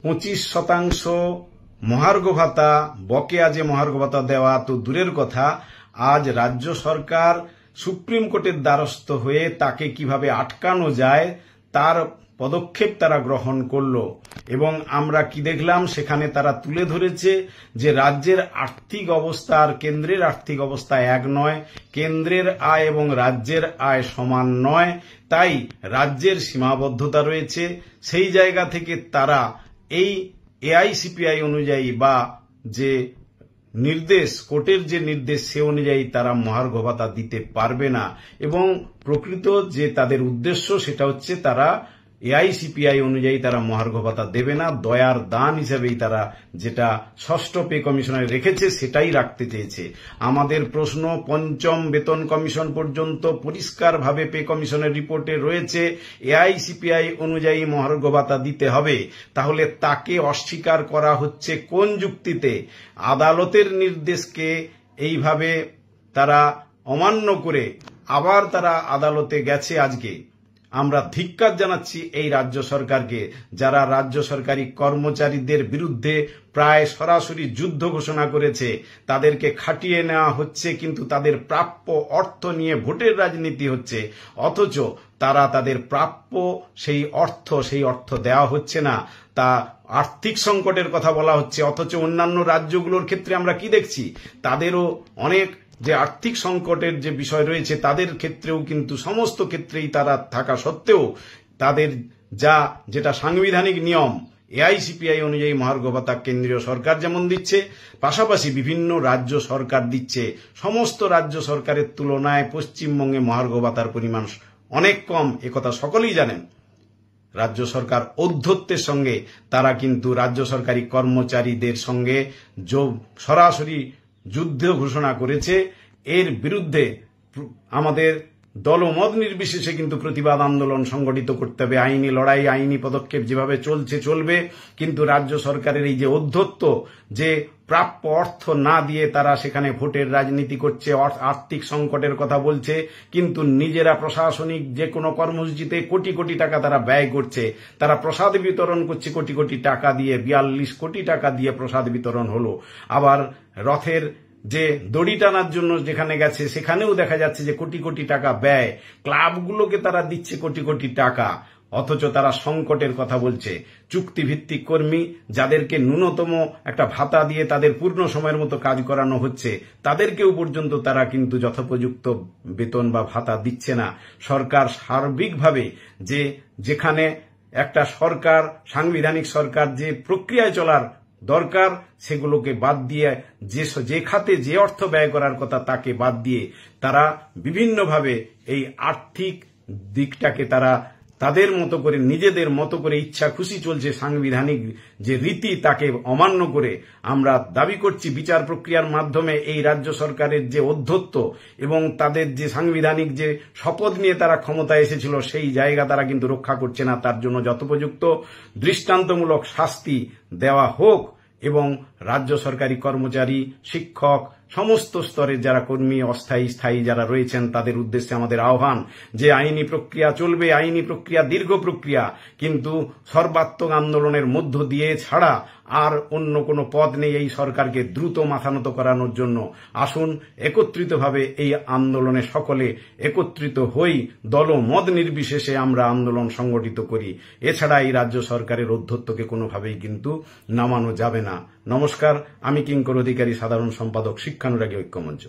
25% মহার্ঘ ভাতা, বকেয়া যে মহার্ঘ ভাতা দেওয়া তো দূরের কথা, আজ রাজ্য সরকার সুপ্রিম কোর্টের দ্বারস্থ হয়ে তাকে কিভাবে আটকানো যায় তার পদক্ষেপ তারা গ্রহণ করলো। এবং আমরা কি দেখলাম, সেখানে তারা তুলে ধরেছে যে রাজ্যের আর্থিক অবস্থা আর কেন্দ্রের আর্থিক অবস্থা এক নয়, কেন্দ্রের আয় এবং রাজ্যের আয় সমান নয়, তাই রাজ্যের সীমাবদ্ধতা রয়েছে। সেই জায়গা থেকে তারা এই এআইসিপিআই অনুযায়ী বা যে নির্দেশ, কোর্টের যে নির্দেশ সে অনুযায়ী তারা মহার্ঘ ভাতা দিতে পারবে না। এবং প্রকৃত যে তাদের উদ্দেশ্য সেটা হচ্ছে তারা এআইসিপিআই অনুযায়ী তারা মহার্ঘ ভাতা দেবে না, দয়ার দান হিসেবেই তারা যেটা ষষ্ঠ পে কমিশনে রেখেছে সেটাই রাখতে চেয়েছে। আমাদের প্রশ্ন, পঞ্চম বেতন কমিশন পর্যন্ত পরিষ্কারভাবে পে কমিশনের রিপোর্টে রয়েছে এআইসিপিআই অনুযায়ী মহার্ঘ ভাতা দিতে হবে, তাহলে তাকে অস্বীকার করা হচ্ছে কোন যুক্তিতে? আদালতের নির্দেশকে এইভাবে তারা অমান্য করে আবার তারা আদালতে গেছে। আজকে আমরা ধিক্কার জানাচ্ছি এই রাজ্য সরকারকে, যারা রাজ্য সরকারি কর্মচারীদের বিরুদ্ধে প্রায় সরাসরি যুদ্ধ ঘোষণা করেছে। তাদেরকে খাটিয়ে নেওয়া হচ্ছে, কিন্তু তাদের প্রাপ্য অর্থ নিয়ে ভোটের রাজনীতি হচ্ছে, অথচ তারা তাদের প্রাপ্য সেই অর্থ দেওয়া হচ্ছে না। তা আর্থিক সংকটের কথা বলা হচ্ছে, অথচ অন্যান্য রাজ্যগুলোর ক্ষেত্রে আমরা কি দেখছি, তাদেরও অনেক যে আর্থিক সংকটের যে বিষয় রয়েছে তাদের ক্ষেত্রেও কিন্তু সমস্ত ক্ষেত্রেই তারা থাকা সত্ত্বেও তাদের যেটা সাংবিধানিক নিয়ম এআইসিপিআই অনুযায়ী মহার্ঘ ভাতা কেন্দ্রীয় সরকার যেমন দিচ্ছে, পাশাপাশি বিভিন্ন রাজ্য সরকার দিচ্ছে। সমস্ত রাজ্য সরকারের তুলনায় পশ্চিমবঙ্গে মহার্ঘ ভাতার পরিমাণ অনেক কম, একথা সকলেই জানেন। রাজ্য সরকার ঔদ্ধত্যের সঙ্গে তারা কিন্তু রাজ্য সরকারি কর্মচারীদের সঙ্গে সরাসরি যুদ্ধ ঘোষণা করেছে। এর বিরুদ্ধে আমাদের দলমত নির্বিশেষে কিন্তু প্রতিবাদ আন্দোলন সংগঠিত করতে হবে। আইনি লড়াই, আইনি পদক্ষেপ যেভাবে চলবে, কিন্তু রাজ্য সরকারের এই যে ঔদ্ধত্য, যে প্রাপ্য অর্থ না দিয়ে তারা সেখানে ভোটের রাজনীতি করছে, আর্থিক সংকটের কথা বলছে, কিন্তু নিজেরা প্রশাসনিক যে কোনো কর্মসূচিতে কোটি কোটি টাকা তারা ব্যয় করছে। তারা প্রসাদ বিতরণ করছে কোটি কোটি টাকা দিয়ে, 42 কোটি টাকা দিয়ে প্রসাদ বিতরণ হলো। আবার রথের যে দড়ি টানার জন্য যেখানে গেছে সেখানেও দেখা যাচ্ছে যে কোটি কোটি টাকা ব্যয়, ক্লাবগুলোকে তারা দিচ্ছে কোটি কোটি টাকা, অথচ তারা সংকটের কথা বলছে। চুক্তিভিত্তিক কর্মী যাদেরকে ন্যূনতম একটা ভাতা দিয়ে তাদের পূর্ণ সময়ের মতো কাজ করানো হচ্ছে, তাদেরকেও পর্যন্ত তারা কিন্তু যথোপযুক্ত বেতন বা ভাতা দিচ্ছে না। সরকার সার্বিকভাবে যেখানে একটা সরকার, সাংবিধানিক সরকার যে প্রক্রিয়ায় চলার দরকার সেগুলোকে বাদ দিয়ে, যে খাতে যে অর্থ ব্যয় করার কথা তাকে বাদ দিয়ে তারা বিভিন্নভাবে এই আর্থিক দিকটাকে তারা তাদের মতো করে, নিজেদের মতো করে ইচ্ছা খুশি চলছে। সাংবিধানিক যে রীতি তাকে অমান্য করে আমরা দাবি করছি বিচার প্রক্রিয়ার মাধ্যমে এই রাজ্য সরকারের যে ঔদ্ধত্য এবং তাদের যে সাংবিধানিক যে শপথ নিয়ে তারা ক্ষমতায় এসেছিল সেই জায়গা তারা কিন্তু রক্ষা করছে না। তার জন্য যথোপযুক্ত দৃষ্টান্তমূলক শাস্তি দেওয়া হোক এবং রাজ্য সরকারি কর্মচারী, শিক্ষক, সমস্ত স্তরের যারা কর্মী, অস্থায়ী স্থায়ী যারা রয়েছেন তাদের উদ্দেশ্যে আমাদের আহ্বান যে আইনি প্রক্রিয়া চলবে, আইনি প্রক্রিয়া দীর্ঘ প্রক্রিয়া, কিন্তু সর্বাত্মক আন্দোলনের মধ্য দিয়ে ছাড়া আর অন্য কোনো পথ নেই এই সরকারকে দ্রুত মাথানত করানোর জন্য। আসুন একত্রিতভাবে এই আন্দোলনে সকলে একত্রিত হই, দলমত নির্বিশেষে আমরা আন্দোলন সংগঠিত করি। এছাড়া এই রাজ্য সরকারের ঔদ্ধত্যকে কোনোভাবেই কিন্তু নামানো যাবে না। নমস্কার, আমি কিঙ্কর অধিকারী, সাধারণ সম্পাদক, শিক্ষানুরাগী ঐক্যমঞ্চ।